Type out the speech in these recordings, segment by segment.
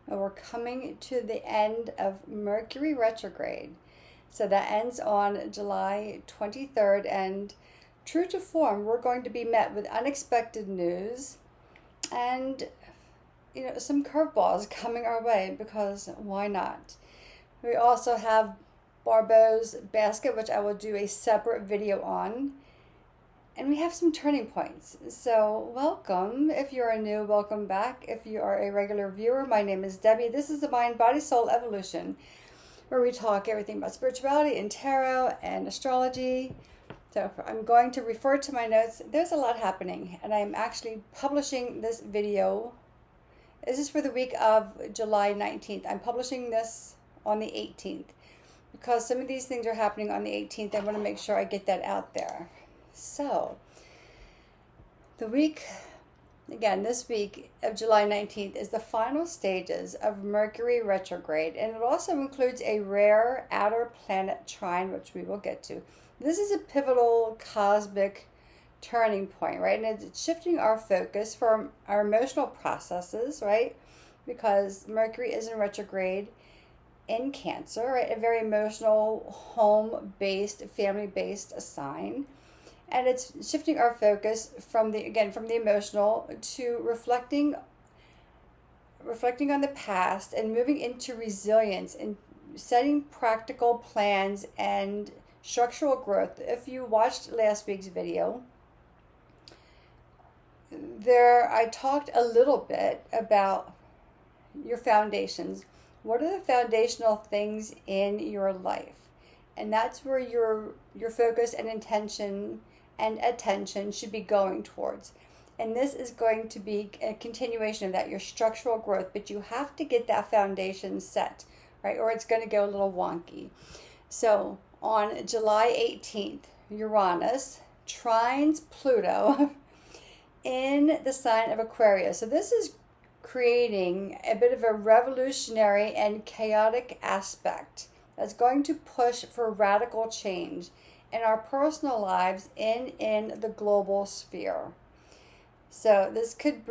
and we're coming to the end of Mercury retrograde. So that ends on July 23rd, and true to form, we're going to be met with unexpected news and some curveballs coming our way, because why not? We also have Barbeau's basket, which I will do a separate video on. And we have some turning points. So welcome. If you're new, welcome back. If you are a regular viewer, my name is Debbie. This is the Mind, Body, Soul Evolution, where we talk everything about spirituality and tarot and astrology. So I'm going to refer to my notes. There's a lot happening, and I'm actually publishing this video. This is for the week of July 19th. I'm publishing this on the 18th because some of these things are happening on the 18th. I want to make sure I get that out there. So, the week, again, this week of July 19th is the final stages of Mercury retrograde, and it also includes a rare outer planet trine, which we will get to. This is a pivotal cosmic turning point, right? And it's shifting our focus from our emotional processes, right? Because Mercury is in retrograde in Cancer, right? A very emotional, home-based, family-based sign. And it's shifting our focus from the emotional to reflecting on the past and moving into resilience and setting practical plans and structural growth. If you watched last week's video, I talked a little bit about your foundations. What are the foundational things in your life? And that's where your focus and intention and attention should be going towards. And this is going to be a continuation of that, your structural growth, but you have to get that foundation set, right? Or it's going to go a little wonky. So on July 18th, Uranus trines Pluto in the sign of Aquarius. So this is creating a bit of a revolutionary and chaotic aspect that's going to push for radical change in our personal lives and in the global sphere. So this could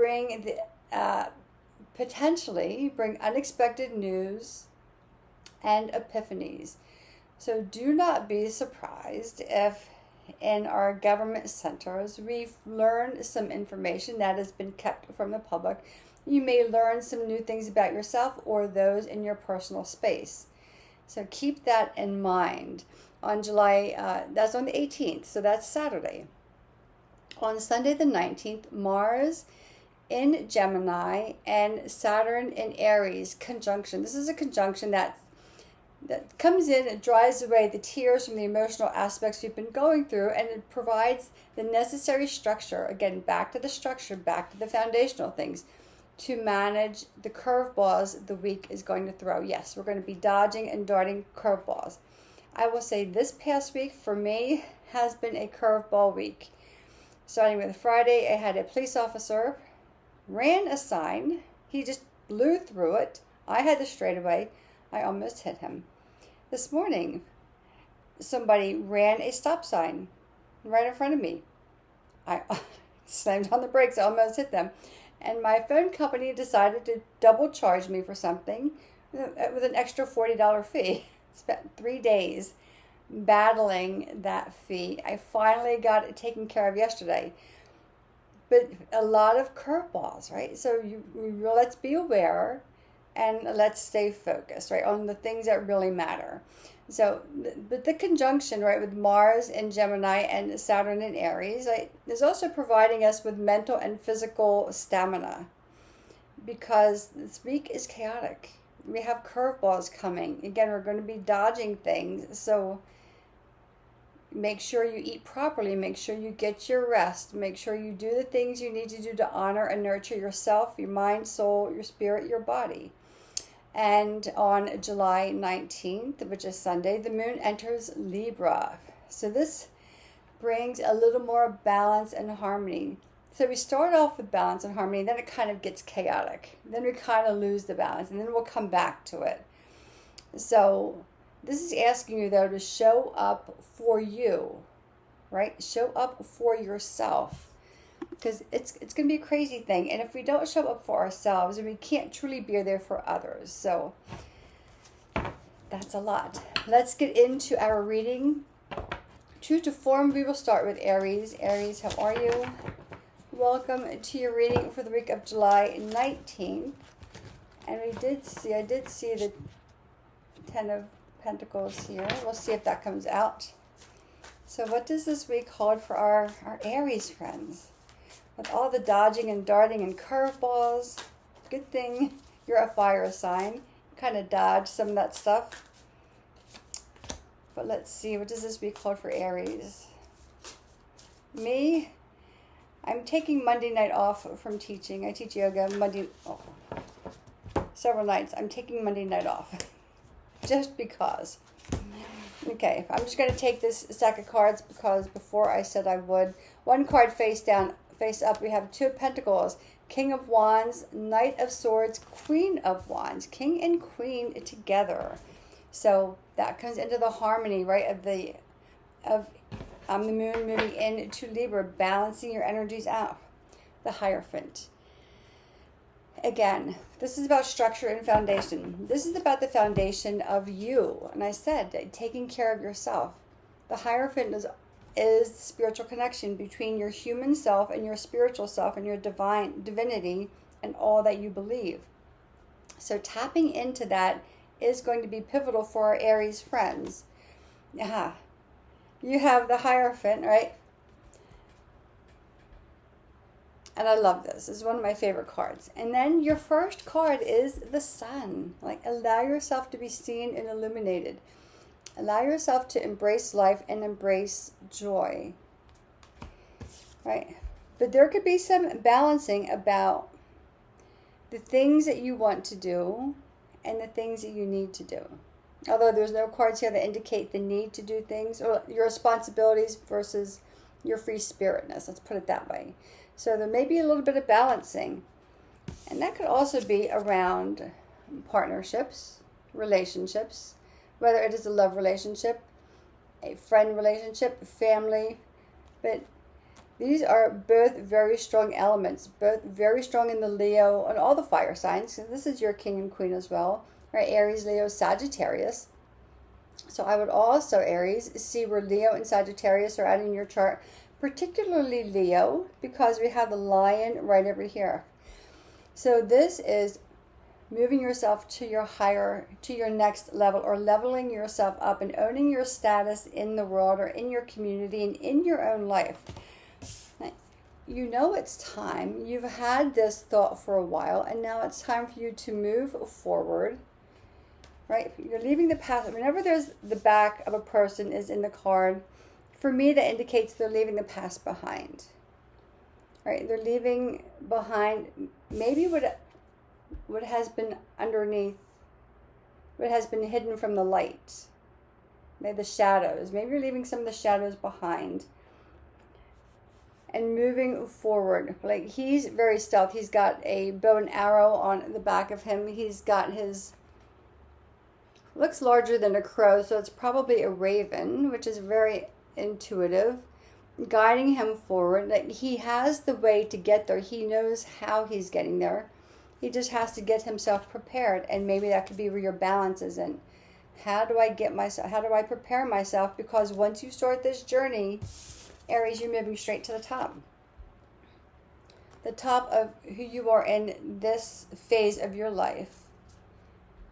potentially bring unexpected news and epiphanies. So do not be surprised if in our government centers we've learned some information that has been kept from the public. You may learn some new things about yourself or those in your personal space. So keep that in mind. On July, that's on the 18th, so that's Saturday. On Sunday the 19th, Mars in Gemini and Saturn in Aries conjunction. This is a conjunction that comes in and dries away the tears from the emotional aspects we've been going through, and it provides the necessary structure, again, back to the structure, back to the foundational things, to manage the curveballs the week is going to throw. Yes, we're going to be dodging and darting curveballs. I will say this past week for me has been a curveball week. Starting with Friday, I had a police officer ran a sign. He just blew through it. I had the straightaway. I almost hit him. This morning, somebody ran a stop sign right in front of me. I slammed on the brakes. I almost hit them. And my phone company decided to double charge me for something with an extra $40 fee. Spent 3 days battling that fee. I finally got it taken care of yesterday. But a lot of curveballs, right? So let's be aware and let's stay focused, right, on the things that really matter. So, but the conjunction, right, with Mars in Gemini and Saturn in Aries, right, is also providing us with mental and physical stamina, because this week is chaotic. We have curveballs coming. Again, we're going to be dodging things. So make sure you eat properly. Make sure you get your rest. Make sure you do the things you need to do to honor and nurture yourself, your mind, soul, your spirit, your body. And on July 19th, which is Sunday, the Moon enters Libra. So this brings a little more balance and harmony. So we start off with balance and harmony, then it kind of gets chaotic. Then we kind of lose the balance, and then we'll come back to it. So this is asking you, though, to show up for you, right? Show up for yourself. because it's going to be a crazy thing. And if we don't show up for ourselves, we can't truly be there for others. So that's a lot. Let's get into our reading. True to form, we will start with Aries. Aries, how are you? Welcome to your reading for the week of July 19th. And I did see the 10 of Pentacles here. We'll see if that comes out. So what does this week hold for our Aries friends? With all the dodging and darting and curveballs, good thing you're a fire sign. Kind of dodge some of that stuff. But let's see, what does this week hold for Aries? Me, I'm taking Monday night off from teaching. I teach yoga several nights. I'm taking Monday night off. Just because. Okay, I'm just going to take this stack of cards because before I said I would. One card face down, face up, we have 2 of Pentacles, King of Wands, Knight of Swords, Queen of Wands, King and Queen together. So that comes into the harmony, right, of the moon moving into Libra, balancing your energies out. The Hierophant. Again, this is about structure and foundation. This is about the foundation of you. And I said, taking care of yourself. The Hierophant is the spiritual connection between your human self and your spiritual self and your divinity and all that you believe. So tapping into that is going to be pivotal for our Aries friends. You have the Hierophant, right? And I love this. This is one of my favorite cards. And then your first card is the Sun. Like, allow yourself to be seen and illuminated. Allow yourself to embrace life and embrace joy. Right? But there could be some balancing about the things that you want to do and the things that you need to do. Although there's no cards here that indicate the need to do things or your responsibilities versus your free spiritness. Let's put it that way. So there may be a little bit of balancing. And that could also be around partnerships, relationships, whether it is a love relationship, a friend relationship, family. But these are both very strong elements, both very strong in the Leo and all the fire signs. So this is your King and Queen as well, right? Aries, Leo, Sagittarius. So I would also, Aries, see where Leo and Sagittarius are at in your chart. Particularly Leo, because we have the Lion right over here. So this is moving yourself to your next level, or leveling yourself up and owning your status in the world or in your community and in your own life. You know it's time. You've had this thought for a while, and now it's time for you to move forward. Right? You're leaving the past. Whenever there's the back of a person is in the card, for me, that indicates they're leaving the past behind. Right? They're leaving behind maybe what has been underneath, what has been hidden from the light. Maybe the shadows. Maybe you're leaving some of the shadows behind. And moving forward. Like, he's very stealth. He's got a bow and arrow on the back of him. He's got his, looks larger than a crow, so it's probably a raven, which is very intuitive, guiding him forward. Like, he has the way to get there. He knows how he's getting there. He just has to get himself prepared, and maybe that could be where your balance is in. How do I prepare myself? Because once you start this journey, Aries, you're moving straight to the top. The top of who you are in this phase of your life.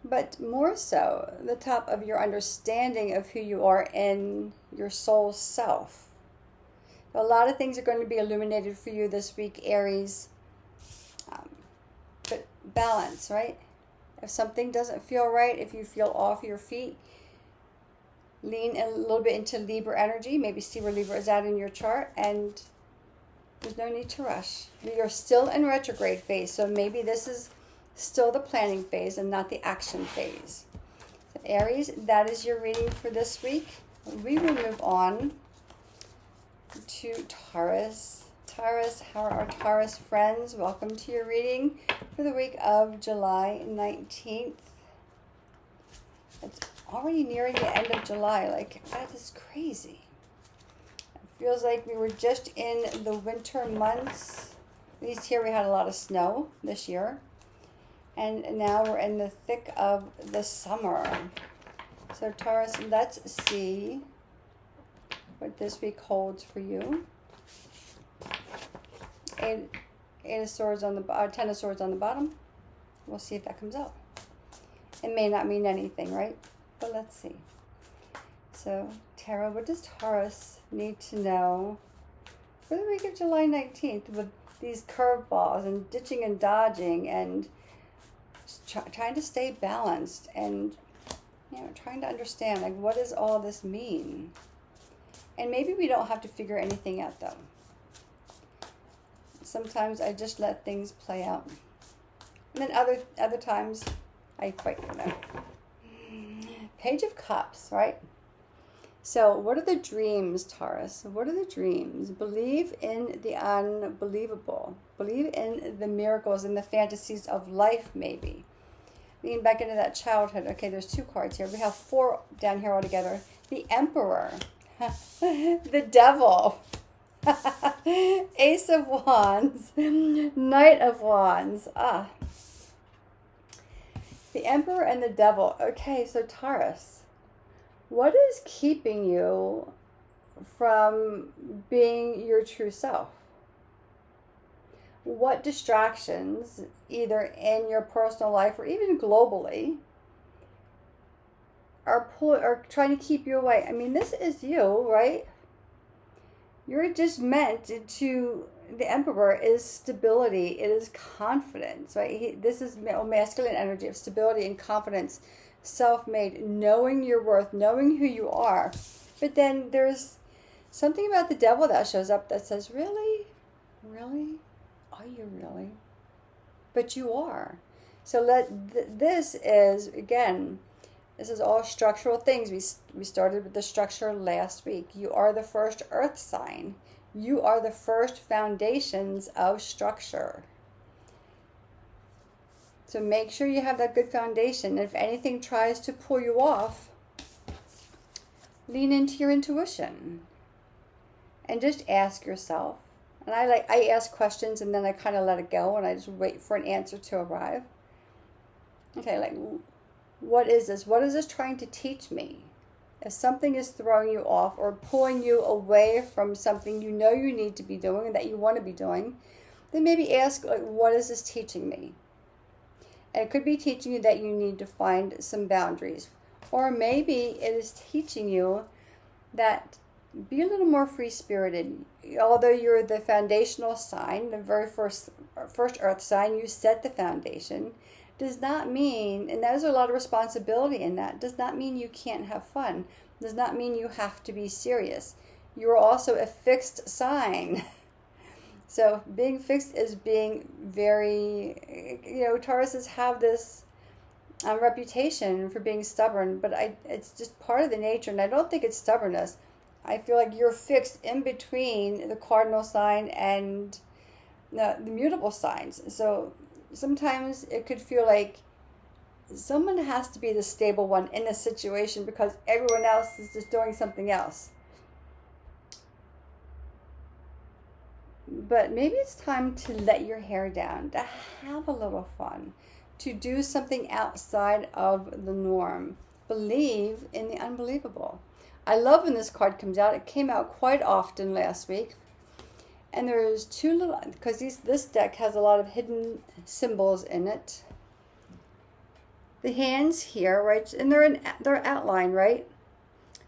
But more so, the top of your understanding of who you are in your soul self. A lot of things are going to be illuminated for you this week, Aries. But balance, right? If something doesn't feel right, if you feel off your feet, lean a little bit into Libra energy. Maybe see where Libra is at in your chart. And there's no need to rush. You're still in retrograde phase, so maybe this is still the planning phase and not the action phase. So Aries, that is your reading for this week. We will move on to Taurus. Taurus, how are our Taurus friends? Welcome to your reading for the week of July 19th. It's already nearing the end of July. Like, that is crazy. Feels like we were just in the winter months. At least here we had a lot of snow this year. And now we're in the thick of the summer. So Taurus, let's see what this week holds for you. Eight of Swords on the Ten of Swords on the bottom. We'll see if that comes out. It may not mean anything, right? But let's see. So, Tarot, what does Taurus need to know for the week of July 19th with these curveballs and ditching and dodging and trying to stay balanced and, you know, trying to understand, like, what does all this mean? And maybe we don't have to figure anything out, though. Sometimes I just let things play out. And then other times I fight for them. Page of Cups, right? So what are the dreams, Taurus? What are the dreams? Believe in the unbelievable. Believe in the miracles and the fantasies of life, maybe. Lean back into that childhood. Okay, there's 2 cards here. We have 4 down here altogether. The Emperor. The Devil. Ace of Wands. Knight of Wands. The Emperor and the Devil. Okay, so Taurus. What is keeping you from being your true self? What distractions, either in your personal life or even globally, are trying to keep you away? I mean, this is you, right? You're just meant to, the Emperor is stability. It is confidence, right? This is masculine energy of stability and confidence. Self-made, knowing your worth, knowing who you are. But then there's something about the Devil that shows up that says, really? Really? Are you really? But you are. So this is, again, this is all structural things. We started with the structure last week. You are the first earth sign. You are the first foundations of structure. So make sure you have that good foundation. If anything tries to pull you off, lean into your intuition. And just ask yourself. And I ask questions and then I kind of let it go and I just wait for an answer to arrive. Okay, like, what is this? What is this trying to teach me? If something is throwing you off or pulling you away from something you know you need to be doing and that you want to be doing, then maybe ask, like, what is this teaching me? And it could be teaching you that you need to find some boundaries. Or maybe it is teaching you that be a little more free-spirited. Although you're the foundational sign, the very first earth sign, you set the foundation, does not mean, and there's a lot of responsibility in that, does not mean you can't have fun. Does not mean you have to be serious. You're also a fixed sign. So being fixed is being very, Tauruses have this reputation for being stubborn, but it's just part of the nature, and I don't think it's stubbornness. I feel like you're fixed in between the cardinal sign and the mutable signs. So sometimes it could feel like someone has to be the stable one in this situation because everyone else is just doing something else. But maybe it's time to let your hair down, to have a little fun, to do something outside of the norm. Believe in the unbelievable. I love when this card comes out. It came out quite often last week. And there's 2 little, because this deck has a lot of hidden symbols in it. The hands here, right, and they're outlined, right?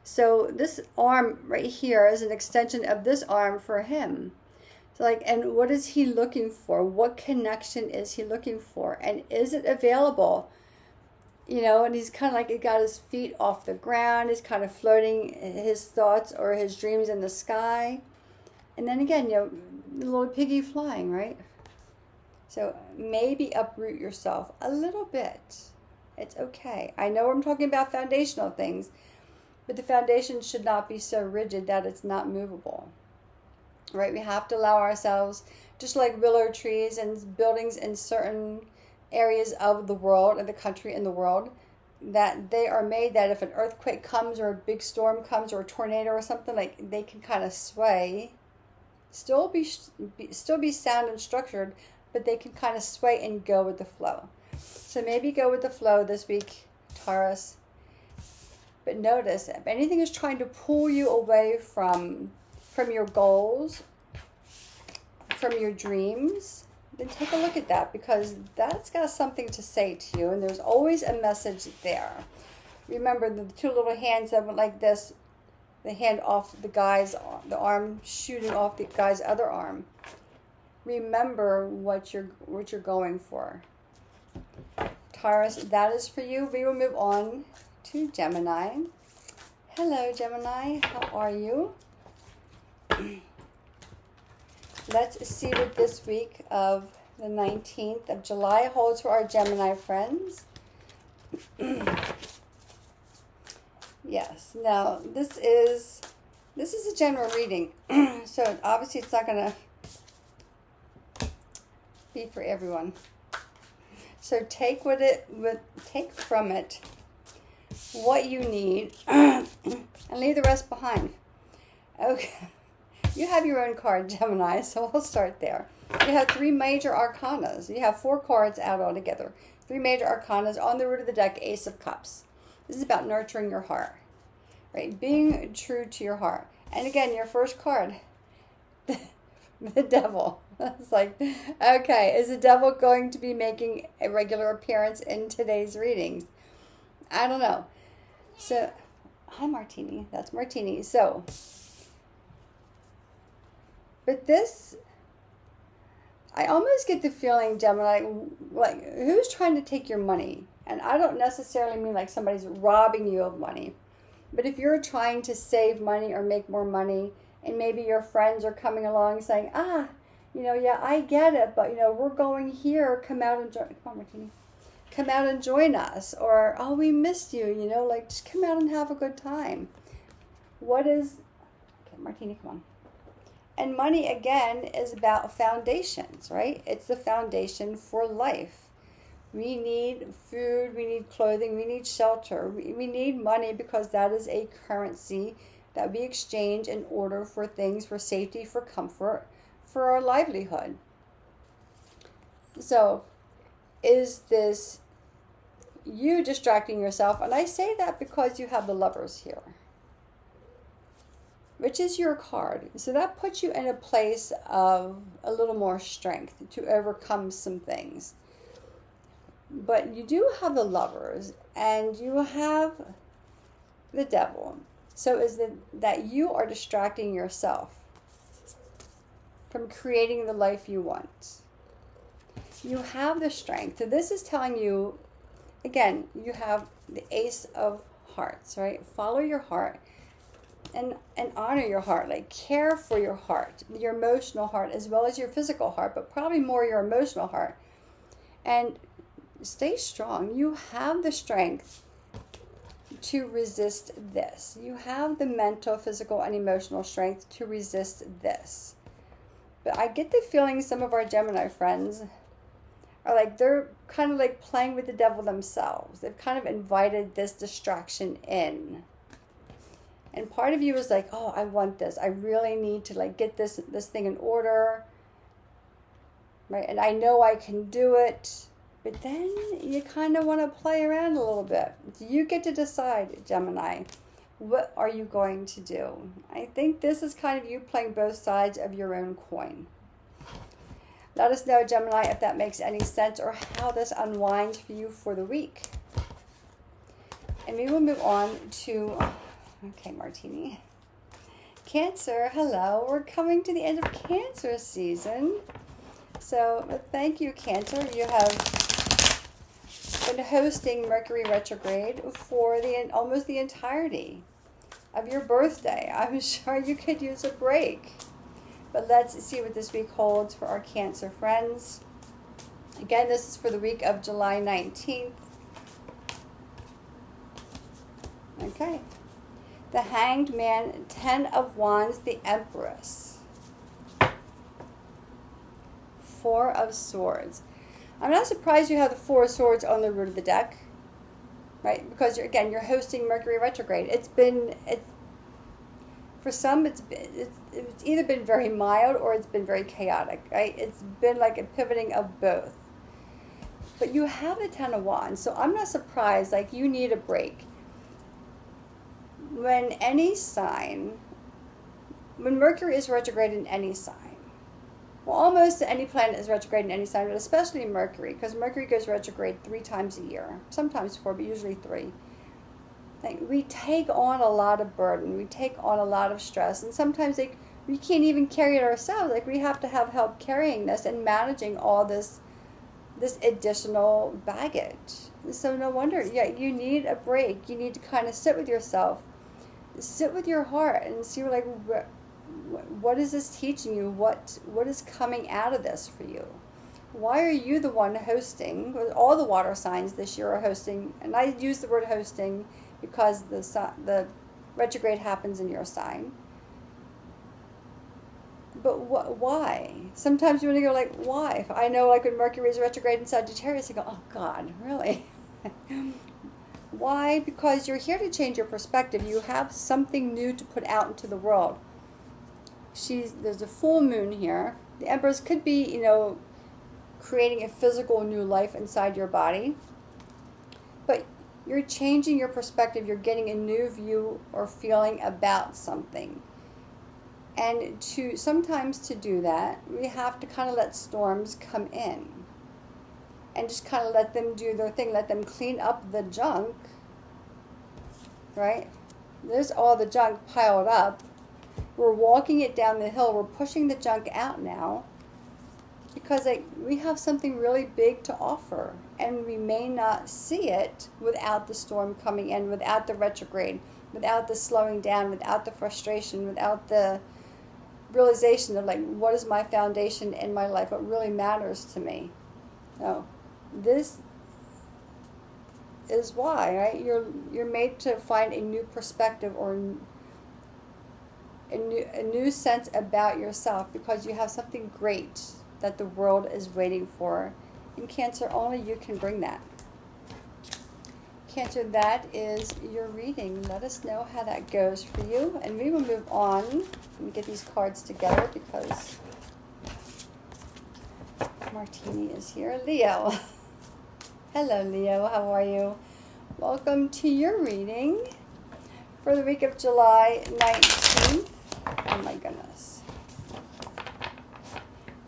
So this arm right here is an extension of this arm for him. So and what is he looking for? What connection is he looking for? And is it available? And he's kind of like, he got his feet off the ground. He's kind of floating his thoughts or his dreams in the sky. And then again, the little piggy flying, right? So maybe uproot yourself a little bit. It's okay. I know I'm talking about foundational things, but the foundation should not be so rigid that it's not movable. Right? We have to allow ourselves, just like willow trees and buildings in certain areas of the world, of the country and the world, that they are made that if an earthquake comes or a big storm comes or a tornado or something, like they can kind of sway, still be sound and structured, but they can kind of sway and go with the flow. So maybe go with the flow this week, Taurus. But notice, if anything is trying to pull you away from your goals, from your dreams, then take a look at that, because that's got something to say to you, and there's always a message there. Remember the two little hands that went like this, the hand off the arm shooting off the guy's other arm. Remember what you're going for. Taurus, that is for you. We will move on to Gemini. Hello, Gemini. How are you? Let's see what this week of the 19th of July holds for our Gemini friends. Yes. Now, this is a general reading, so obviously it's not going to be for everyone. So take from it what you need and leave the rest behind. Okay. You have your own card, Gemini, so we'll start there. You have 3 major arcanas. You have 4 cards out altogether. 3 major arcanas. On the root of the deck, Ace of Cups. This is about nurturing your heart, right? Being true to your heart. And again, your first card, the devil. It's like, okay, is the devil going to be making a regular appearance in today's readings? I don't know. So, hi, Martini. That's Martini. So, but this, I almost get the feeling, Gemini, like, who's trying to take your money? And I don't necessarily mean like somebody's robbing you of money. But if you're trying to save money or make more money, and maybe your friends are coming along saying, yeah, I get it, but, we're going here, come out and join. Come on, Martini. Come out and join us. Or, oh, we missed you, just come out and have a good time. Okay, Martini, come on. And money, again, is about foundations, right? It's the foundation for life. We need food, we need clothing, we need shelter. We need money because that is a currency that we exchange in order for things, for safety, for comfort, for our livelihood. So, is this you distracting yourself? And I say that because you have the Lovers here, which is your card. So that puts you in a place of a little more strength to overcome some things. But you do have the Lovers, and you have the Devil. So is it that you are distracting yourself from creating the life you want? You have the strength. So this is telling you, again, you have the Ace of Hearts, right? Follow your heart. And honor your heart, like care for your heart, your emotional heart, as well as your physical heart, but probably more your emotional heart. And stay strong. You have the strength to resist this. You have the mental, physical, and emotional strength to resist this. But I get the feeling some of our Gemini friends are like, they're kind of like playing with the devil themselves. They've kind of invited this distraction in. And part of you is like, oh, I want this. I really need to like get this thing in order. Right? And I know I can do it. But then you kind of want to play around a little bit. You get to decide, Gemini, what are you going to do? I think this is kind of you playing both sides of your own coin. Let us know, Gemini, if that makes any sense or how this unwinds for you for the week. And we will move on to... Okay, Martini. Cancer, hello. We're coming to the end of Cancer season. So thank you, Cancer. You have been hosting Mercury Retrograde for almost the entirety of your birthday. I'm sure you could use a break. But let's see what this week holds for our Cancer friends. Again, this is for the week of July 19th. Okay. The Hanged Man, 10 of Wands, the Empress. 4 of Swords. I'm not surprised you have the 4 of Swords on the root of the deck. right? Because you're hosting Mercury retrograde. For some, it's either been very mild or it's been very chaotic, right? It's been like a pivoting of both. But you have the Ten of Wands, so I'm not surprised, like you need a break. When Mercury is retrograde in any sign, well, almost any planet is retrograde in any sign, but especially Mercury, because Mercury goes retrograde 3 times a year, sometimes 4, but usually 3. Like, we take on a lot of burden, we take on a lot of stress, and sometimes we can't even carry it ourselves. Like, we have to have help carrying this and managing all this additional baggage. So no wonder, you need a break. You need to kind of sit with yourself, sit with your heart, and see like what is this teaching you? What is coming out of this for you? Why are you the one hosting? All the water signs this year are hosting, and I use the word hosting because the retrograde happens in your sign. But why? Sometimes you want to go like, why? I know, like when Mercury is retrograde in Sagittarius, you go, oh God, really? Why? Because you're here to change your perspective. You have something new to put out into the world. There's a full moon here. The Empress could be, creating a physical new life inside your body. But you're changing your perspective. You're getting a new view or feeling about something. And sometimes to do that, we have to kind of let storms come in. And just kind of let them do their thing. Let them clean up the junk. Right? There's all the junk piled up. We're walking it down the hill. We're pushing the junk out now. Because we have something really big to offer. And we may not see it without the storm coming in. Without the retrograde. Without the slowing down. Without the frustration. Without the realization of like, what is my foundation in my life? What really matters to me? No. This is why, right? You're made to find a new perspective or a new sense about yourself, because you have something great that the world is waiting for. In Cancer, only you can bring that. Cancer, that is your reading. Let us know how that goes for you, and we will move on. Let me get these cards together because Martini is here. Leo. Hello, Leo. How are you? Welcome to your reading for the week of July 19th. Oh my goodness.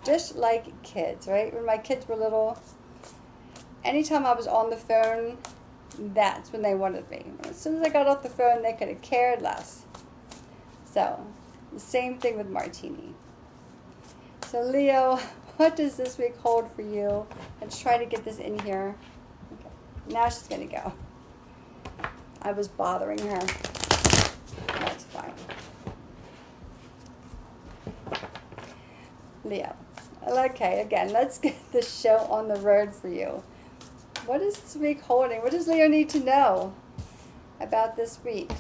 Just like kids, right? When my kids were little, anytime I was on the phone, that's when they wanted me. As soon as I got off the phone, they could have cared less. So, the same thing with Martini. So, Leo, what does this week hold for you? Let's try to get this in here. Okay. Now she's going to go. I was bothering her. That's fine. Leo. Okay, again, let's get the show on the road for you. What is this week holding? What does Leo need to know about this week?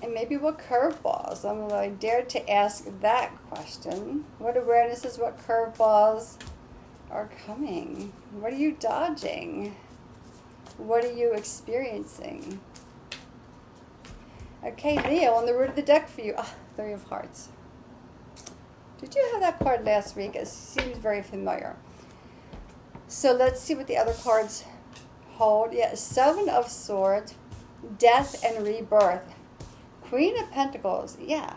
And maybe what curveballs? I dare to ask that question. What awarenesses, what curveballs are coming? What are you dodging? What are you experiencing? Okay, Leo, on the root of the deck for you. Three of Hearts. Did you have that card last week? It seems very familiar. So let's see what the other cards hold. Yeah, Seven of Swords, Death and Rebirth. Queen of Pentacles, yeah.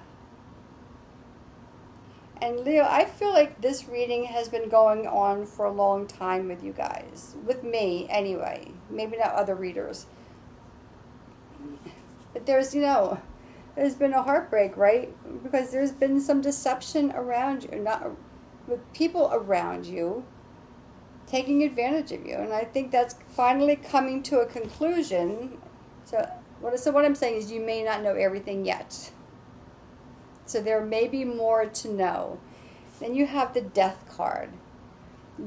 And Leo, I feel like this reading has been going on for a long time with you guys. With me, anyway. Maybe not other readers. But there's been a heartbreak, right? Because there's been some deception around you, not with people around you taking advantage of you. And I think that's finally coming to a conclusion. So what I'm saying is you may not know everything yet. So there may be more to know. Then you have the Death card.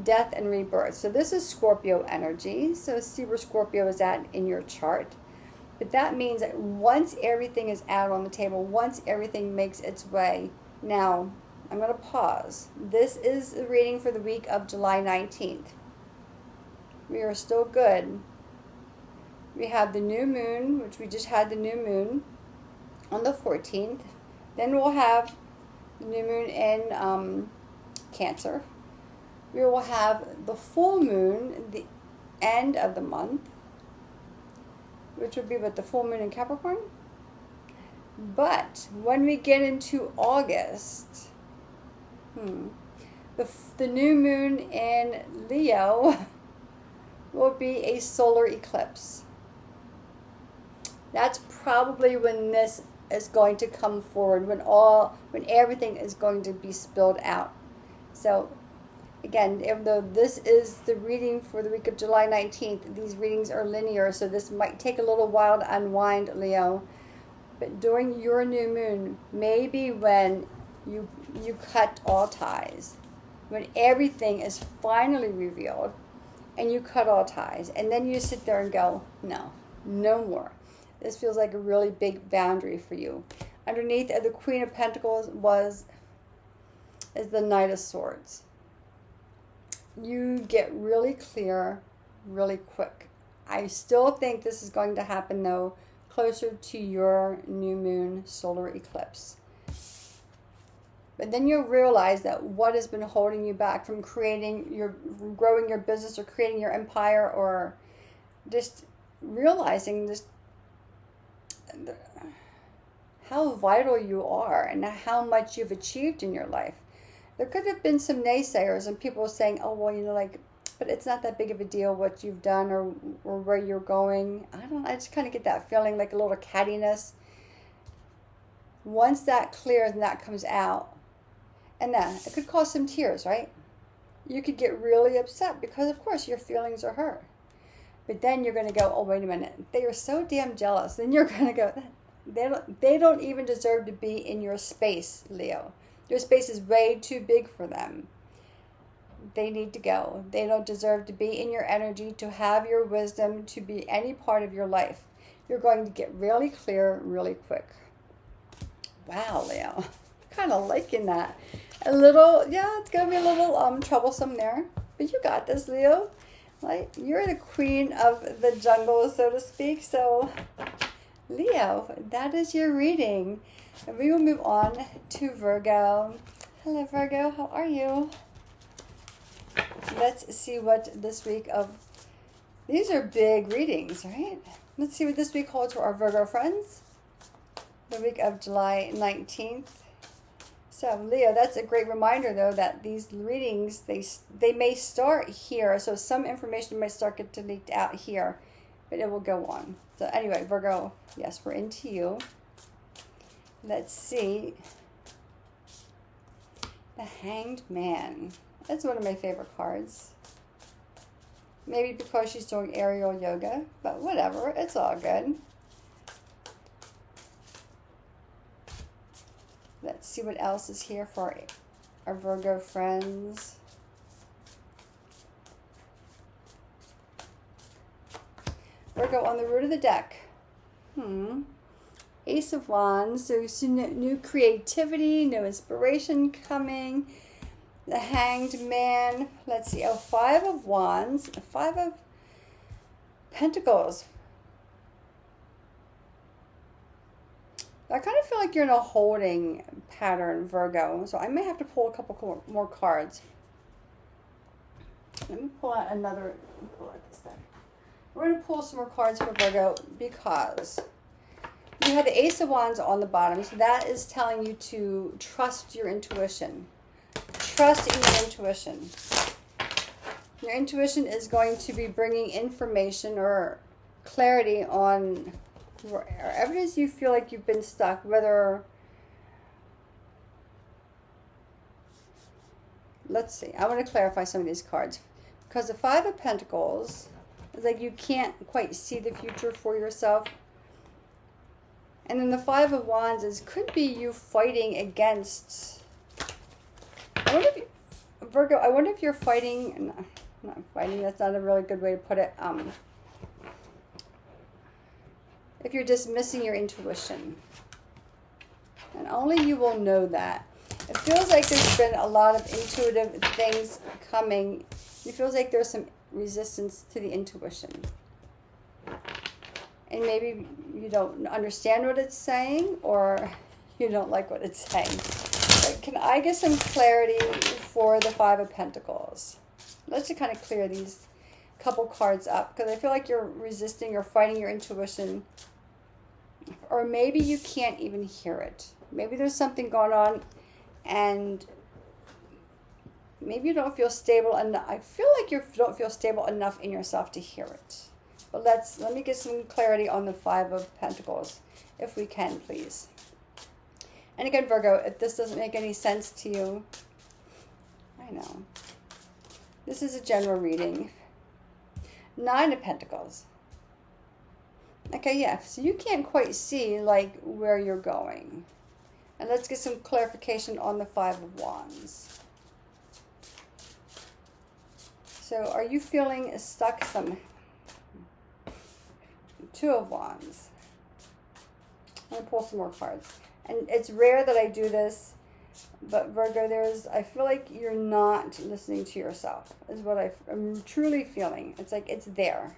Death and Rebirth. So this is Scorpio energy. So see where Scorpio is at in your chart. But that means that once everything is out on the table, once everything makes its way, now I'm going to pause. This is the reading for the week of July 19th. We are still good. We have the new moon, which we just had the new moon on the 14th. Then we'll have the new moon in Cancer. We will have the full moon, the end of the month, which would be with the full moon in Capricorn. But when we get into August, the new moon in Leo will be a solar eclipse. That's probably when this is going to come forward, when everything is going to be spilled out. So again, even though this is the reading for the week of July 19th, these readings are linear, so this might take a little while to unwind, Leo. But during your new moon, maybe when you cut all ties, when everything is finally revealed, and you cut all ties, and then you sit there and go, no more. This feels like a really big boundary for you. Underneath of the Queen of Pentacles is the Knight of Swords. You get really clear really quick. I still think this is going to happen, though, closer to your new moon solar eclipse. But then you'll realize that what has been holding you back from growing your business or creating your empire, or just realizing just how vital you are and how much you've achieved in your life. There could have been some naysayers and people saying, oh, well, but it's not that big of a deal what you've done or where you're going. I just kind of get that feeling, like a little cattiness. Once that clears and that comes out, and then it could cause some tears, right? You could get really upset because, of course, your feelings are hurt. But then you're going to go, oh, wait a minute. They are so damn jealous. Then you're going to go, they don't even deserve to be in your space, Leo. Your space is way too big for them. They need to go. They don't deserve to be in your energy, to have your wisdom, to be any part of your life. You're going to get really clear really quick. Wow, Leo. Kind of liking that. It's going to be a little troublesome there. But you got this, Leo. Like, you're the queen of the jungle, so to speak. So, Leo, that is your reading. And we will move on to Virgo. Hello, Virgo. How are you? Let's see what this week of... These are big readings, right? Let's see what this week holds for our Virgo friends. The week of July 19th. So, Leo, that's a great reminder, though, that these readings, they may start here. So some information might start getting leaked out here, but it will go on. So anyway, Virgo, yes, we're into you. Let's see. The Hanged Man. That's one of my favorite cards. Maybe because she's doing aerial yoga, but whatever. It's all good. Let's see what else is here for our Virgo friends. Virgo on the root of the deck. Ace of Wands. So new creativity, new inspiration coming. The Hanged Man. Let's see. Oh, Five of Wands. Five of Pentacles. I kind of feel like you're in a holding pattern, Virgo. So I may have to pull a couple more cards. Let me pull out this deck. We're going to pull some more cards for Virgo because you have the Ace of Wands on the bottom. So that is telling you to trust your intuition. Trust in your intuition. Your intuition is going to be bringing information or clarity on wherever it is you feel like you've been stuck, whether, let's see, I want to clarify some of these cards. Because the Five of Pentacles is like you can't quite see the future for yourself. And then the Five of Wands could be you fighting against, Virgo, I wonder if you're fighting, not fighting, that's not a really good way to put it, if you're dismissing your intuition. And only you will know that. It feels like there's been a lot of intuitive things coming. It feels like there's some resistance to the intuition. And maybe you don't understand what it's saying, or you don't like what it's saying. But can I get some clarity for the Five of Pentacles? Let's just kind of clear these couple cards up, because I feel like you're resisting or fighting your intuition, or maybe you can't even hear it. Maybe there's something going on, and maybe you don't feel stable enough. I feel like you don't feel stable enough in yourself to hear it. But let me get some clarity on the Five of Pentacles, if we can, please. And again, Virgo, if this doesn't make any sense to you, I know. This is a general reading. Nine of Pentacles. Okay, yeah, so you can't quite see, like, where you're going. And let's get some clarification on the Five of Wands. So, are you feeling stuck some? Two of Wands. I'm going to pull some more cards. And it's rare that I do this, but Virgo, I feel like you're not listening to yourself, is what I'm truly feeling. It's like it's there.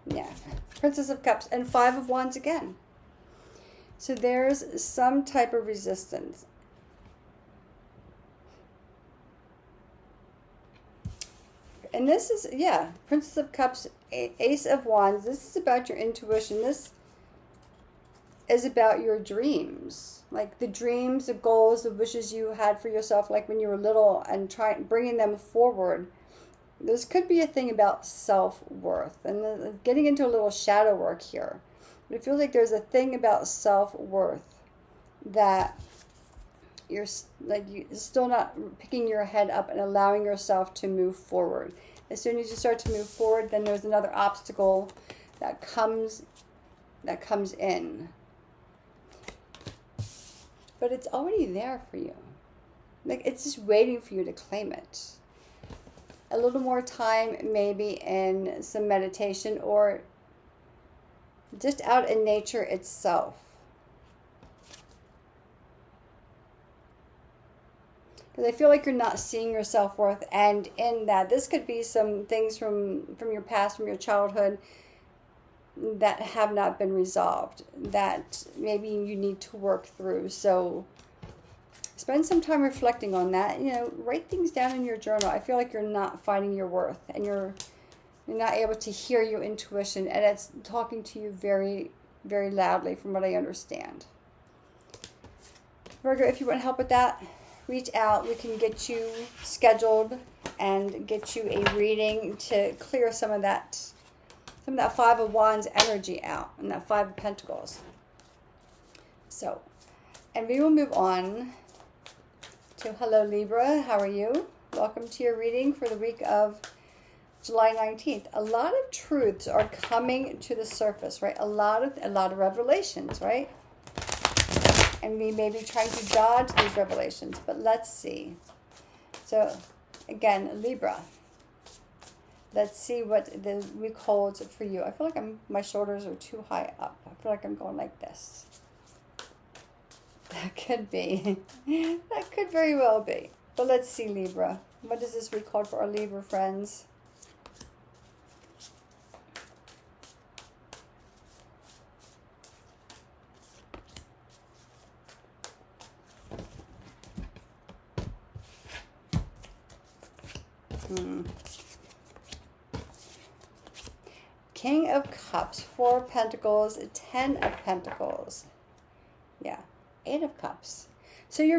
Yeah. Princess of Cups and Five of Wands again. So there's some type of resistance. And this is, yeah, Princess of Cups, Ace of Wands. This is about your intuition. This is about your dreams. Like the dreams, the goals, the wishes you had for yourself, like when you were little, and bringing them forward. This could be a thing about self-worth. And getting into a little shadow work here. But it feels like there's a thing about self-worth that you're still not picking your head up and allowing yourself to move forward. As soon as you start to move forward, then there's another obstacle that comes in. But it's already there for you. Like, it's just waiting for you to claim it. A little more time, maybe in some meditation, or just out in nature itself. Because I feel like you're not seeing your self-worth, and in that, this could be some things from your past, from your childhood, that have not been resolved, that maybe you need to work through. So spend some time reflecting on that. You know, write things down in your journal. I feel like you're not finding your worth, and you're not able to hear your intuition, and it's talking to you very, very loudly, from what I understand. Virgo, if you want help with that, reach out. We can get you scheduled and get you a reading to clear some of that Five of Wands energy out, and that Five of Pentacles. So, and we will move on to hello Libra. How are you? Welcome to your reading for the week of July 19th. A lot of truths are coming to the surface, right? A lot of revelations, right? And we may be trying to dodge these revelations, but let's see. So, again, Libra. Let's see what the week holds for you. I feel like my shoulders are too high up. I feel like I'm going like this. That could be. That could very well be. But let's see, Libra. What does this week hold for our Libra friends? King of Cups, Four of Pentacles, Ten of Pentacles. Yeah, Eight of Cups. So you're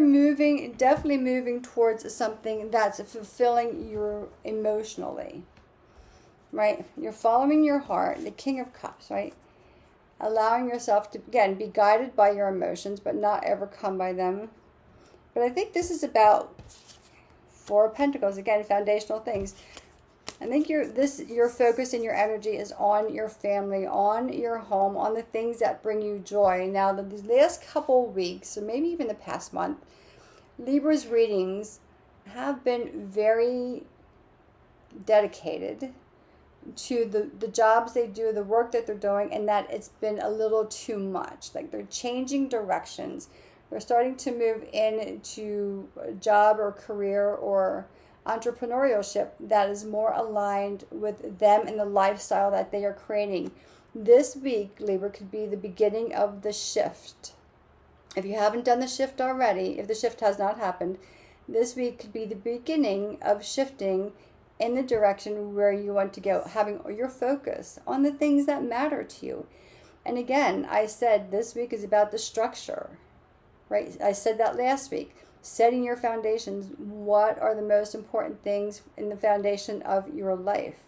definitely moving towards something that's fulfilling you emotionally, right? You're following your heart, the King of Cups, right? Allowing yourself to, again, be guided by your emotions, but not overcome by them. But I think this is about Four of Pentacles, again, foundational things. I think your focus and your energy is on your family, on your home, on the things that bring you joy. Now, these last couple weeks, or maybe even the past month, Libra's readings have been very dedicated to the jobs they do, the work that they're doing, and that it's been a little too much. Like, they're changing directions. They're starting to move into a job or career or entrepreneurship that is more aligned with them and the lifestyle that they are creating. This week, Libra, could be the beginning of the shift. If you haven't done the shift already, if the shift has not happened, this week could be the beginning of shifting in the direction where you want to go, having your focus on the things that matter to you. And again, I said this week is about the structure, right? I said that last week. Setting your foundations. What are the most important things in the foundation of your life?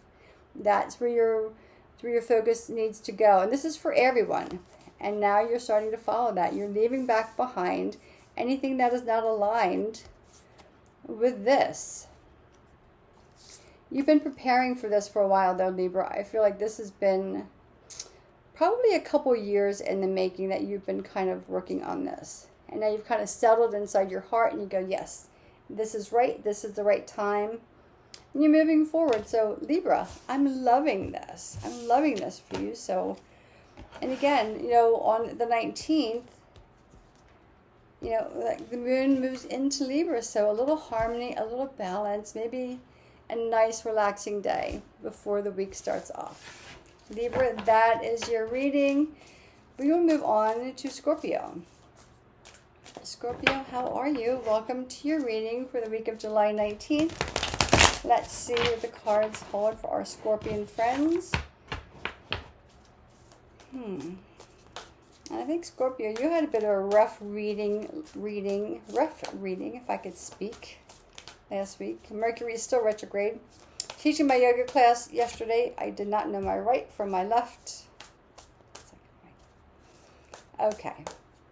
That's where your focus needs to go. And this is for everyone. And now you're starting to follow that. You're leaving back behind anything that is not aligned with this. You've been preparing for this for a while though, Libra. I feel like this has been probably a couple years in the making that you've been kind of working on this. And now you've kind of settled inside your heart and you go, yes, this is right. This is the right time. And you're moving forward. So Libra, I'm loving this. I'm loving this for you. So, and again, you know, on the 19th, you know, like the moon moves into Libra. So a little harmony, a little balance, maybe a nice relaxing day before the week starts off. Libra, that is your reading. We will move on to Scorpio. Scorpio, how are you? Welcome to your reading for the week of July 19th. Let's see what the cards hold for our Scorpion friends. I think Scorpio, you had a bit of a rough reading, if I could speak, last week. Mercury is still retrograde. Teaching my yoga class yesterday, I did not know my right from my left. Okay,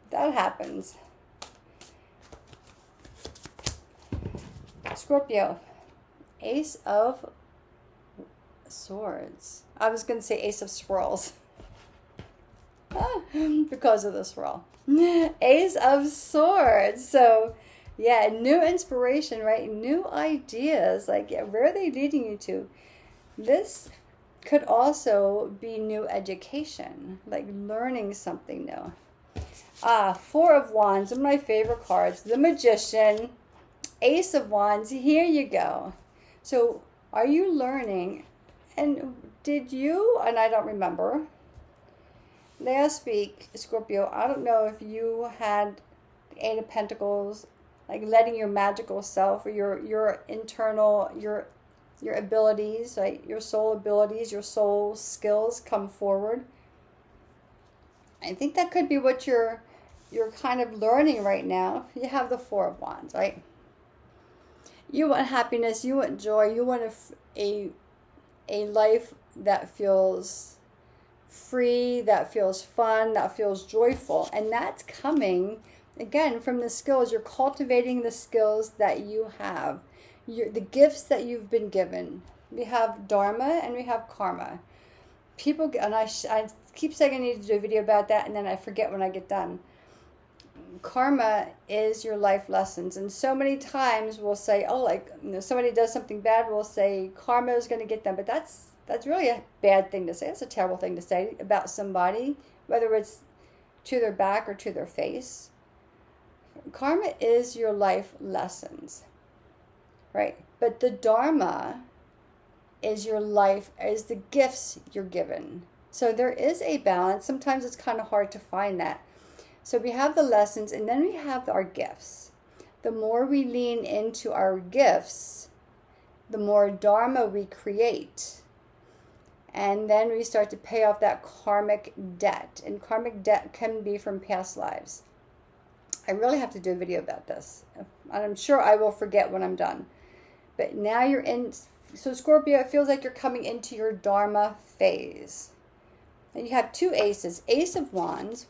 that happens. Scorpio, Ace of Swords. I was going to say Ace of Swirls. Because of the swirl. Ace of Swords. So, yeah, new inspiration, right? New ideas. Like, yeah, where are they leading you to? This could also be new education, like learning something new. Four of Wands, one of my favorite cards. The Magician, Ace of Wands. Here you go. So, are you learning? And did you, and I don't remember, last week, Scorpio, I don't know if you had the Eight of Pentacles, like letting your magical self or your internal, your abilities, right? Your soul abilities, your soul skills come forward. I think that could be what you're kind of learning right now. You have the Four of Wands, right? You want happiness, you want joy, you want a life that feels free, that feels fun, that feels joyful. And that's coming, again, from the skills. You're cultivating the skills that you have, the gifts that you've been given. We have Dharma and we have Karma. People, and I keep saying I need to do a video about that, and then I forget when I get done. Karma is your life lessons, and so many times we'll say, oh, like, you know, somebody does something bad, we'll say karma is going to get them, but that's really a bad thing to say. That's a terrible thing to say about somebody, whether it's to their back or to their face. Karma is your life lessons, right? But the Dharma is your life, is the gifts you're given. So there is a balance. Sometimes it's kind of hard to find that. So we have the lessons, and then we have our gifts. The more we lean into our gifts, the more Dharma we create. And then we start to pay off that karmic debt. And karmic debt can be from past lives. I really have to do a video about this. I'm sure I will forget when I'm done. But now you're in, so Scorpio, it feels like you're coming into your Dharma phase. And you have two aces. Ace of Wands,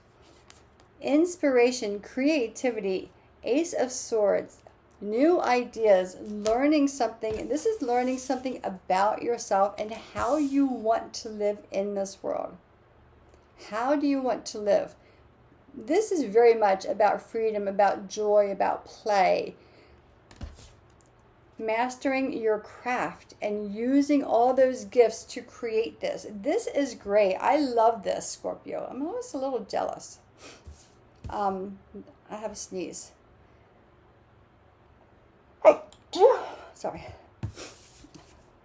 inspiration, creativity. Ace of Swords, new ideas, learning something. This is learning something about yourself and how you want to live in this world. How do you want to live? This is very much about freedom, about joy, about play. Mastering your craft and using all those gifts to create this. This is great. I love this, Scorpio. I'm almost a little jealous. I have a sneeze. Sorry.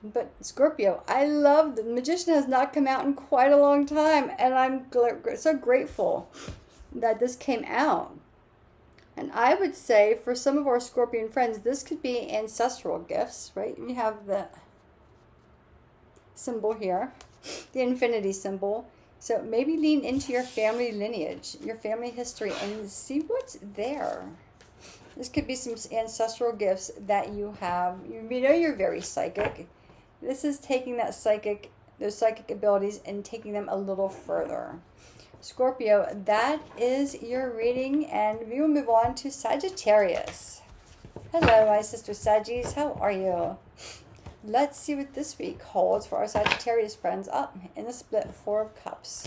But Scorpio, I love the Magician has not come out in quite a long time, and I'm so grateful that this came out. And I would say for some of our Scorpion friends, this could be ancestral gifts, right? You have the symbol here, the infinity symbol. So maybe lean into your family lineage, your family history, and see what's there. This could be some ancestral gifts that you have. You know you're very psychic. This is taking those psychic abilities and taking them a little further. Scorpio, that is your reading, and we will move on to Sagittarius. Hello, my sister Saggies. How are you? Let's see what this week holds for our Sagittarius friends up in the split Four of Cups.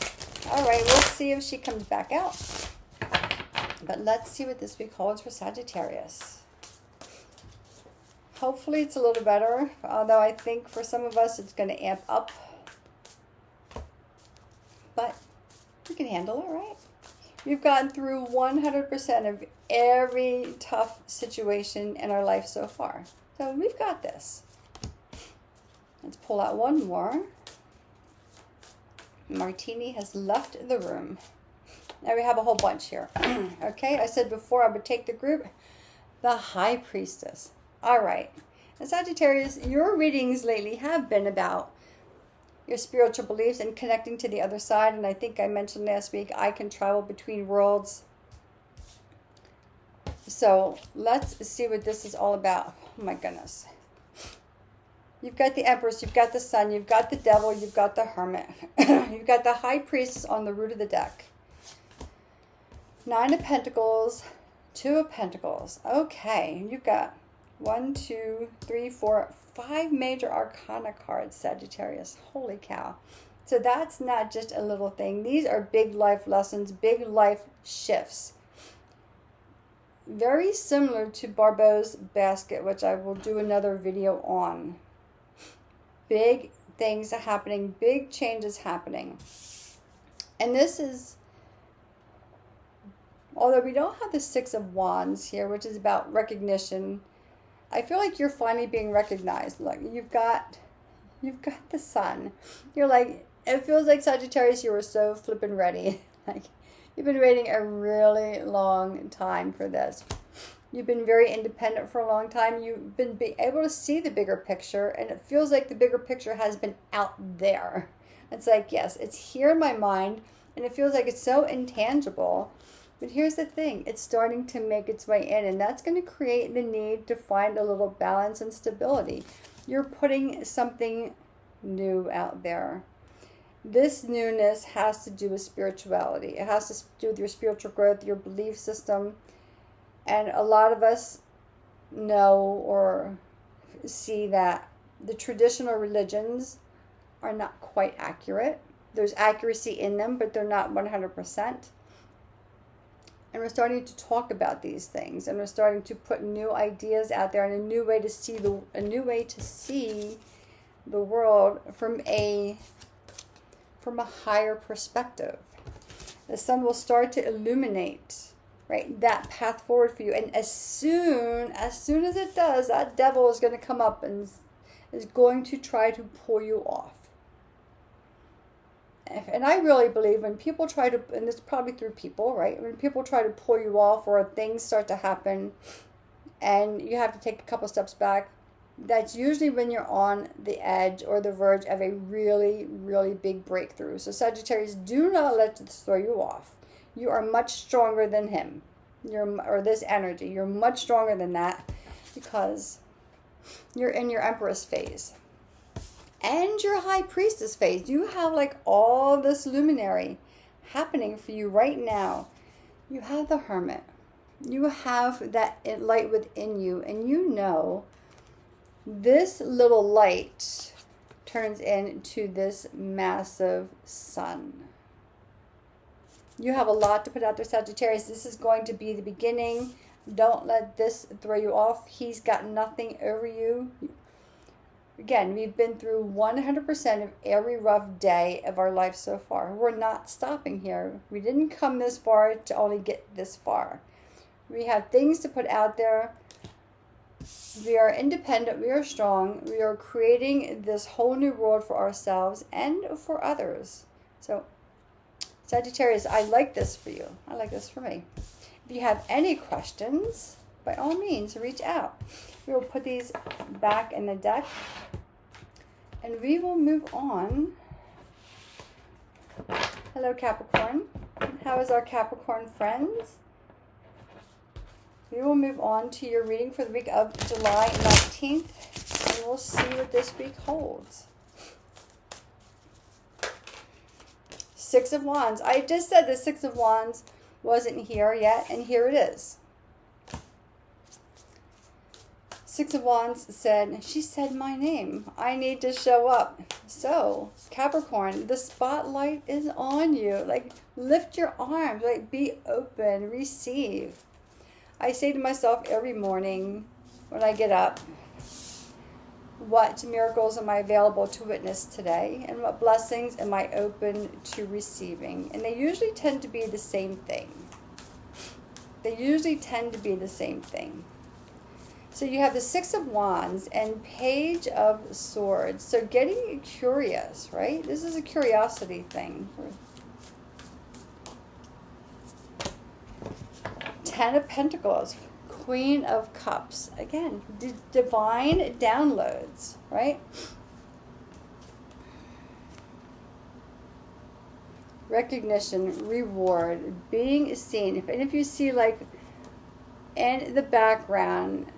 All right, we'll see if she comes back out. But let's see what this week holds for Sagittarius. Hopefully it's a little better, although I think for some of us it's going to amp up. But we can handle it, right? We've gotten through 100% of every tough situation in our life so far. So we've got this. Let's pull out one more. Martini has left the room. Now we have a whole bunch here. Okay, I said before I would take the group. The High Priestess. All right. And Sagittarius, your readings lately have been about your spiritual beliefs and connecting to the other side. And I think I mentioned last week, I can travel between worlds. So let's see what this is all about. Oh my goodness. You've got the Empress, you've got the Sun, you've got the Devil, you've got the Hermit. You've got the High Priestess on the root of the deck. 9 of Pentacles, 2 of Pentacles. Okay, you've got 1, 2, 3, 4, 5 major arcana cards, Sagittarius. Holy cow. So that's not just a little thing. These are big life lessons, big life shifts. Very similar to Barbeau's basket, which I will do another video on. Big things are happening, big changes happening. And this is, although we don't have the 6 of Wands here, which is about recognition, I feel like you're finally being recognized. Look, you've got the Sun. You're like, it feels like Sagittarius, you were so flippin' ready. Like, you've been waiting a really long time for this. You've been very independent for a long time. You've been able to see the bigger picture, and it feels like the bigger picture has been out there. It's like, yes, it's here in my mind, and it feels like it's so intangible. But here's the thing, it's starting to make its way in, and that's going to create the need to find a little balance and stability. You're putting something new out there. This newness has to do with spirituality. It has to do with your spiritual growth, your belief system. And a lot of us know or see that the traditional religions are not quite accurate. There's accuracy in them, but they're not 100%. And we're starting to talk about these things, and we're starting to put new ideas out there and a new way to see the world from a higher perspective. The sun will start to illuminate, right, that path forward for you. And as soon as it does, that devil is going to come up and is going to try to pull you off. And I really believe when people try to, and it's probably through people, right? When people try to pull you off or things start to happen and you have to take a couple steps back, that's usually when you're on the edge or the verge of a really, really big breakthrough. So Sagittarius, do not let this throw you off. You are much stronger than him, or this energy. You're much stronger than that because you're in your Empress phase. And your High Priestess phase. You have like all this luminary happening for you right now. You have the Hermit. You have that light within you. And you know this little light turns into this massive sun. You have a lot to put out there, Sagittarius. This is going to be the beginning. Don't let this throw you off. He's got nothing over you. Again, we've been through 100% of every rough day of our life so far. We're not stopping here. We didn't come this far to only get this far. We have things to put out there. We are independent. We are strong. We are creating this whole new world for ourselves and for others. So, Sagittarius, I like this for you. I like this for me. If you have any questions, by all means, reach out. We will put these back in the deck, and we will move on. Hello, Capricorn. How is our Capricorn friends? We will move on to your reading for the week of July 19th, and we'll see what this week holds. Six of Wands. I just said the Six of Wands wasn't here yet, and here it is. Six of Wands said, she said my name. I need to show up. So, Capricorn, the spotlight is on you. Like, lift your arms. Like, be open. Receive. I say to myself every morning when I get up, what miracles am I available to witness today? And what blessings am I open to receiving? And they usually tend to be the same thing. They usually tend to be the same thing. So you have the Six of Wands and Page of Swords. So getting curious, right? This is a curiosity thing. Ten of Pentacles, Queen of Cups. Again, divine downloads, right? Recognition, reward, being seen. And if you see, like, in the background,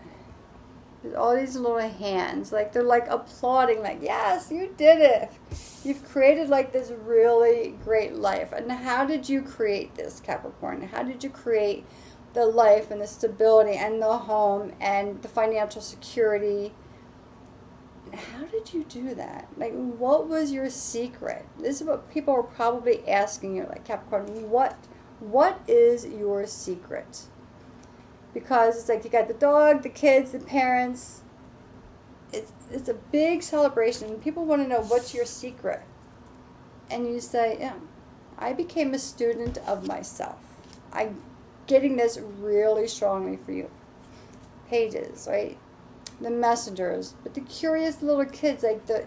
all these little hands, like they're like applauding, like, yes, you did it. You've created like this really great life. And how did you create this, Capricorn? How did you create the life and the stability and the home and the financial security? How did you do that? Like, what was your secret? This is what people are probably asking you, like, Capricorn, what is your secret? Because it's like you got the dog, the kids, the parents. It's a big celebration. People want to know, what's your secret? And you say, yeah, I became a student of myself. I'm getting this really strongly for you. Pages, right? The messengers. But the curious little kids, like the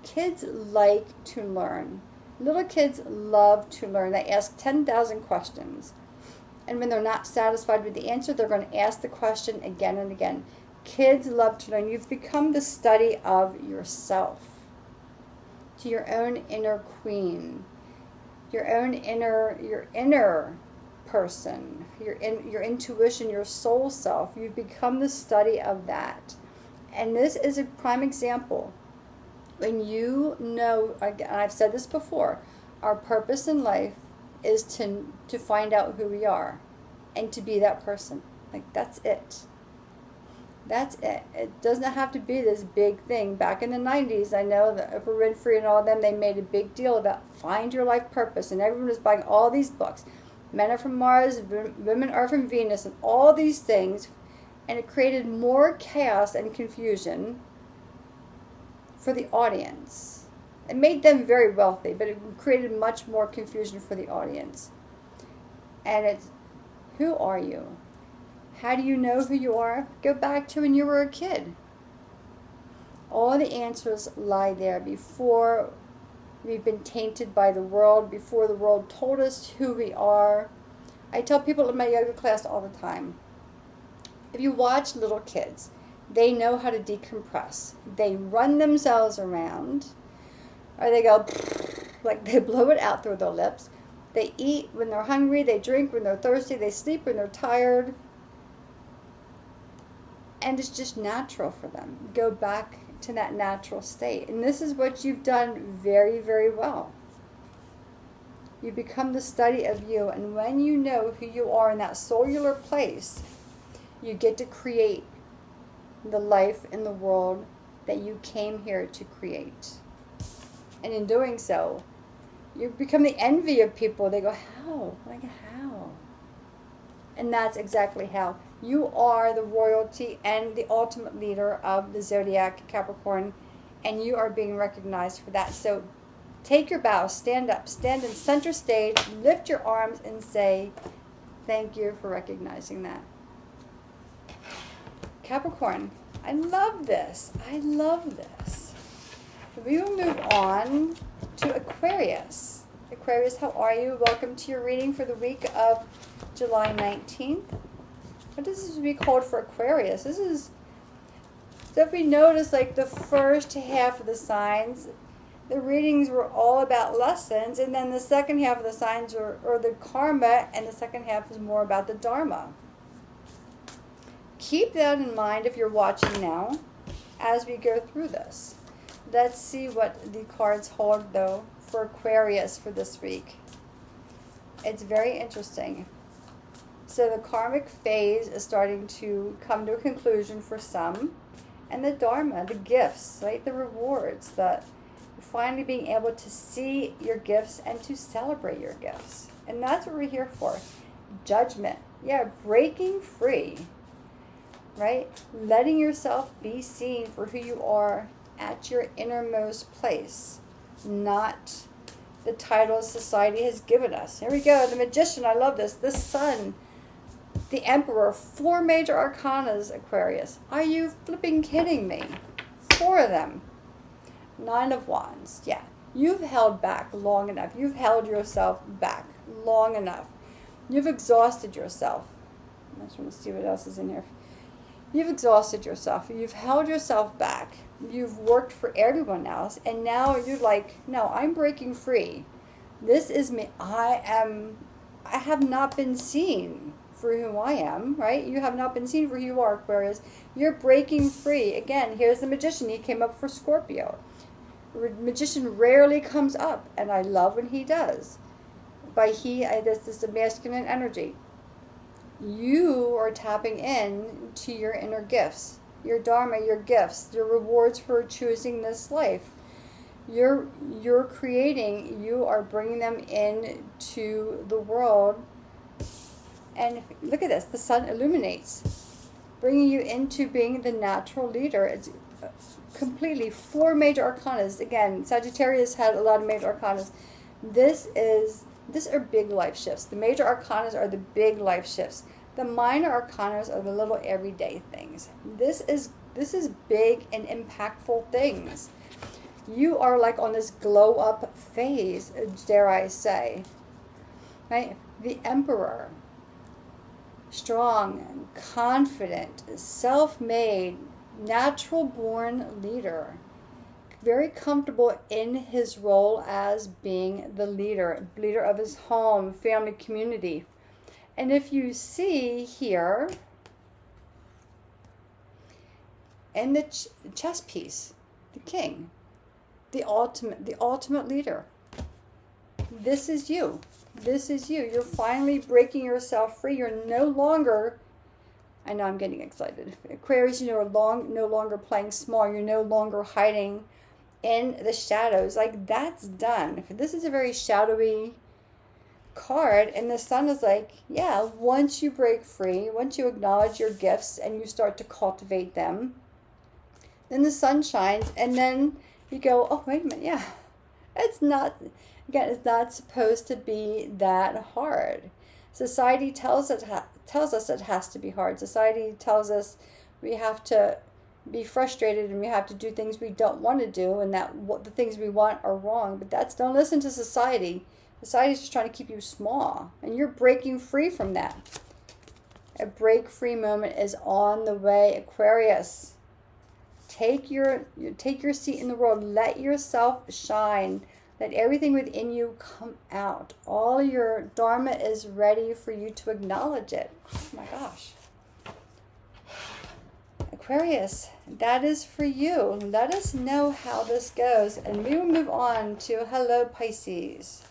kids like to learn. Little kids love to learn. They ask 10,000 questions. And when they're not satisfied with the answer, they're going to ask the question again and again. Kids love to learn. You've become the study of yourself, to your own inner queen, your inner person, your intuition, your soul self. You've become the study of that. And this is a prime example. When you know, and I've said this before, our purpose in life is to find out who we are and to be that person. Like, that's it. That's it. It doesn't have to be this big thing. Back in the 90s, I know that Oprah Winfrey and all of them, they made a big deal about find your life purpose, and everyone was buying all these books. Men are from Mars, women are from Venus, and all these things, and it created more chaos and confusion for the audience. It made them very wealthy, but it created much more confusion for the audience. And it's, who are you? How do you know who you are? Go back to when you were a kid. All the answers lie there before we've been tainted by the world, before the world told us who we are. I tell people in my yoga class all the time, if you watch little kids, they know how to decompress. They run themselves around, or they go, like they blow it out through their lips. They eat when they're hungry, they drink when they're thirsty, they sleep when they're tired. And it's just natural for them. Go back to that natural state. And this is what you've done very, very well. You become the study of you. And when you know who you are in that cellular place, you get to create the life in the world that you came here to create. And in doing so, you become the envy of people. They go, how? Like, how? And that's exactly how. You are the royalty and the ultimate leader of the zodiac, Capricorn, and you are being recognized for that. So take your bow, stand up, stand in center stage, lift your arms and say, thank you for recognizing that. Capricorn. I love this. I love this. We will move on to Aquarius. Aquarius, how are you? Welcome to your reading for the week of July 19th. What does this week hold for Aquarius? This is, so if we notice, like the first half of the signs, the readings were all about lessons, and then the second half of the signs or the karma, and the second half is more about the dharma. Keep that in mind if you're watching now as we go through this. Let's see what the cards hold, though, for Aquarius for this week. It's very interesting. So the karmic phase is starting to come to a conclusion for some. And the dharma, the gifts, right? The rewards, that finally being able to see your gifts and to celebrate your gifts. And that's what we're here for. Judgment. Yeah, breaking free. Right? Letting yourself be seen for who you are at your innermost place, not the titles society has given us. Here we go, the Magician, I love this. The Sun, the Emperor, 4 major arcanas, Aquarius. Are you flipping kidding me? 4 of them. 9 of Wands, yeah. You've held back long enough. You've held yourself back long enough. You've exhausted yourself. I just want to see what else is in here. You've exhausted yourself. You've held yourself back. You've worked for everyone else. And now you're like, no, I'm breaking free. This is me. I have not been seen for who I am, right? You have not been seen for who you are, Aquarius. You're breaking free. Again, here's the Magician. He came up for Scorpio. Magician rarely comes up, and I love when he does. By he, this is the masculine energy. You are tapping in to your inner gifts, your dharma, your gifts, your rewards for choosing this life. You're creating, you are bringing them into the world. And look at this, the sun illuminates, bringing you into being the natural leader. It's completely 4 major arcanas. Again, Sagittarius had a lot of major arcanas. These are big life shifts. The major arcanas are the big life shifts. The minor arcanas are the little everyday things. This is big and impactful things. You are like on this glow up phase, dare I say. Right? The Emperor. Strong, confident, self-made, natural-born leader. Very comfortable in his role as being the leader of his home, family, community. And if you see here in the chess piece, the king, the ultimate leader. This is you. This is you. You're finally breaking yourself free. You're no longer, I know I'm getting excited. Aquarius, you're no longer playing small. You're no longer hiding in the shadows. Like, that's done. This is a very shadowy card, and the sun is like, yeah, once you break free, once you acknowledge your gifts and you start to cultivate them, then the sun shines, and then you go, oh, wait a minute, yeah, it's not supposed to be that hard. Society tells us it has to be hard. Society tells us we have to be frustrated and we have to do things we don't want to do, and that what the things we want are wrong. But don't listen to society. Society's just trying to keep you small, and you're breaking free from that. A break free moment is on the way, Aquarius. Take your seat in the world. Let yourself shine. Let everything within you come out. All your dharma is ready for you to acknowledge it. Oh my gosh. Aquarius, that is for you. Let us know how this goes, and we will move on to hello, Pisces.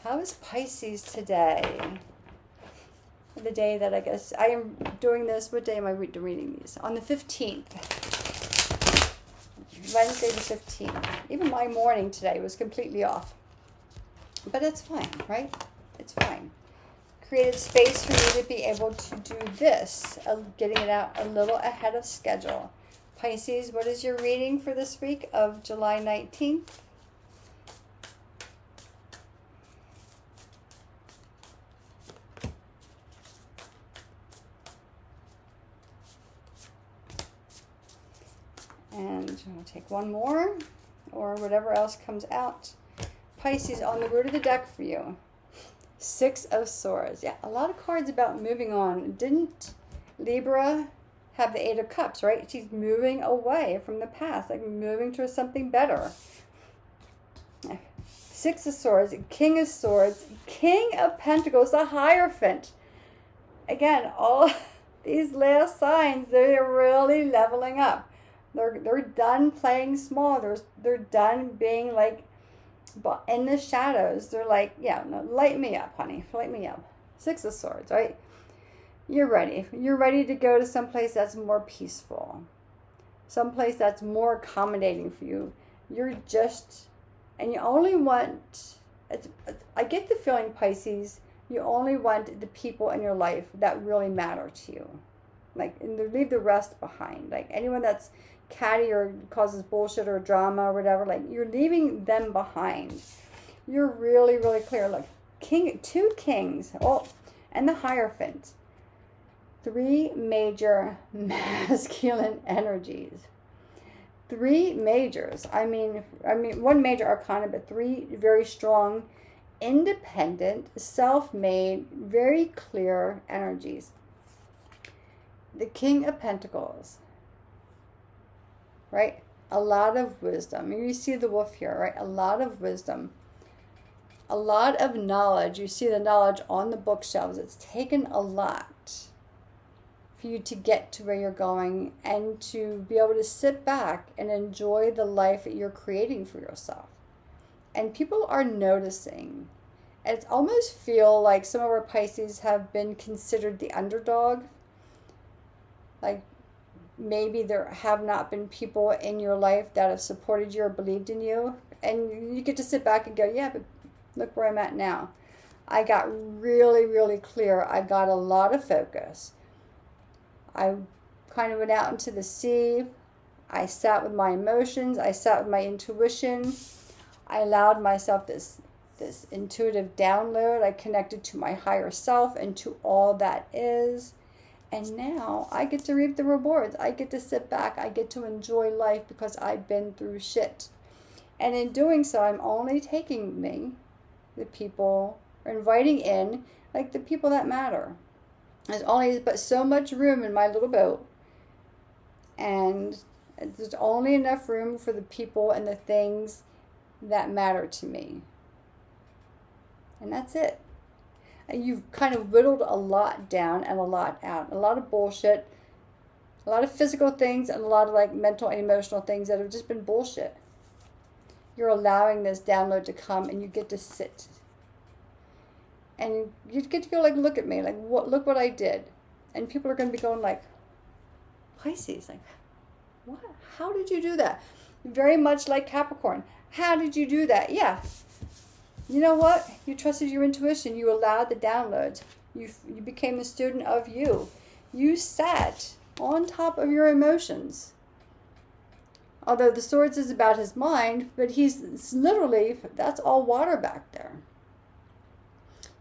How is Pisces today? The day that I guess I am doing this. What day am I reading these? On the 15th. Wednesday the 15th. Even my morning today was completely off. But it's fine, right? It's fine. Created space for you to be able to do this, getting it out a little ahead of schedule. Pisces, what is your reading for this week of July 19th? And I'll take one more, or whatever else comes out. Pisces, on the root of the deck for you. 6 of Swords. Yeah, a lot of cards about moving on. Didn't Libra have the 8 of Cups, right? She's moving away from the past, like moving towards something better. 6 of Swords, King of Swords, King of Pentacles, the Hierophant. Again, all these last signs, they're really leveling up. They're done playing small. They're done being like in the shadows. They're like, yeah, no, light me up, honey. Light me up. 6 of Swords, right? You're ready. You're ready to go to someplace that's more peaceful. Someplace that's more accommodating for you. You're just, and you only want, I get the feeling, Pisces, you only want the people in your life that really matter to you. Like, and leave the rest behind. Like, anyone that's catty or causes bullshit or drama or whatever, like, you're leaving them behind. You're really, really clear. Look, 2 kings, oh, and the Hierophant. 3 major masculine energies. 3 majors. I mean, 1 major arcana, but 3 very strong, independent, self-made, very clear energies. The King of Pentacles, right? A lot of wisdom. You see the wolf here, right? A lot of wisdom. A lot of knowledge. You see the knowledge on the bookshelves. It's taken a lot for you to get to where you're going and to be able to sit back and enjoy the life that you're creating for yourself. And people are noticing. It almost feel like some of our Pisces have been considered the underdog. Like, maybe there have not been people in your life that have supported you or believed in you. And you get to sit back and go, yeah, but look where I'm at now. I got really, really clear. I got a lot of focus. I kind of went out into the sea. I sat with my emotions. I sat with my intuition. I allowed myself this intuitive download. I connected to my higher self and to all that is. And now I get to reap the rewards. I get to sit back. I get to enjoy life because I've been through shit. And in doing so, I'm only taking the people, or inviting in, like, the people that matter. There's only but so much room in my little boat. And there's only enough room for the people and the things that matter to me. And that's it. And you've kind of whittled a lot down and a lot out. A lot of bullshit, a lot of physical things, and a lot of like mental and emotional things that have just been bullshit. You're allowing this download to come, and you get to sit. And you get to go like, look at me, like, look what I did. And people are going to be going like, Pisces, like, what? How did you do that? Very much like Capricorn. How did you do that? Yeah. You know what? You trusted your intuition. You allowed the downloads. You became the student of you. You sat on top of your emotions. Although the Swords is about his mind, but he's literally, that's all water back there.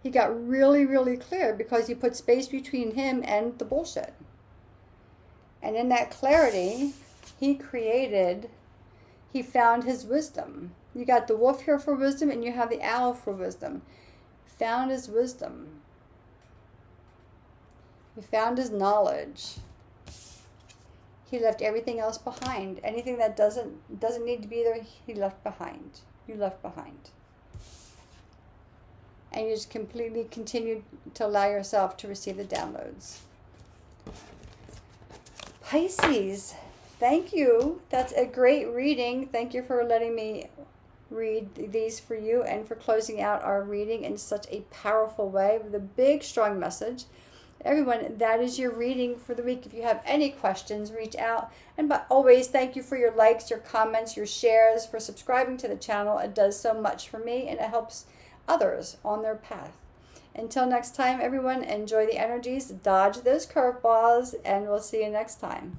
He got really, really clear because you put space between him and the bullshit. And in that clarity, he found his wisdom. You got the wolf here for wisdom, and you have the owl for wisdom. Found his wisdom. He found his knowledge. He left everything else behind. Anything that doesn't need to be there, he left behind. You left behind. And you just completely continue to allow yourself to receive the downloads. Pisces, thank you. That's a great reading. Thank you for letting me read these for you and for closing out our reading in such a powerful way with a big, strong message. Everyone, that is your reading for the week. If you have any questions, reach out. And but always, thank you for your likes, your comments, your shares, for subscribing to the channel. It does so much for me, and it helps others on their path. Until next time, everyone, enjoy the energies, dodge those curveballs, and we'll see you next time.